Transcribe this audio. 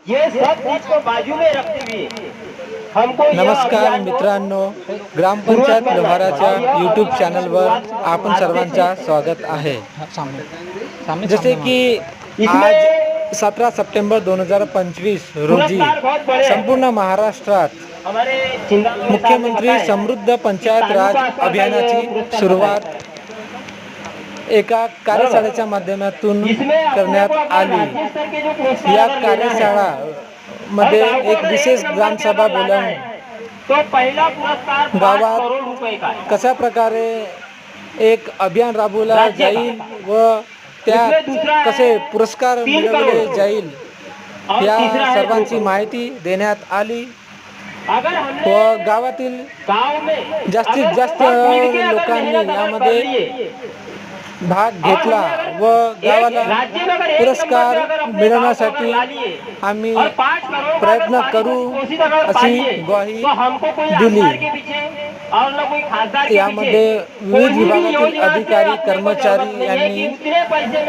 ये सब चीज को बाजू में रखते हुए हमको नमस्कार मित्रांनो, ग्रामपंचायत लोहाराच्या यूट्यूब चॅनलवर आपण सर्वांचा स्वागत आहे। जसे की आज 17 सप्टेंबर 2025 रोजी संपूर्ण महाराष्ट्रात मुख्यमंत्री समृद्ध पंचायत राज अभियानाची सुरुवात एका कार्यशाळेच्या माध्यमातून करण्यात आली। या कार्यशाळा मध्ये एक विशेष ग्रामसभा बोलावून गावात कशा प्रकारे एक अभियान राबवला जाईल व त्यात कसे पुरस्कार मिळवले जाईल या सर्वांची माहिती देण्यात आली व गावातील जास्तीत जास्त लोकांनी यामध्ये भाग घेतला व गावाला पुरस्कार मिळवण्यासाठी आम्ही प्रयत्न करू अशी ग्वाही दिली। यामध्ये विविध विभागातील अधिकारी कर्मचारी यांनी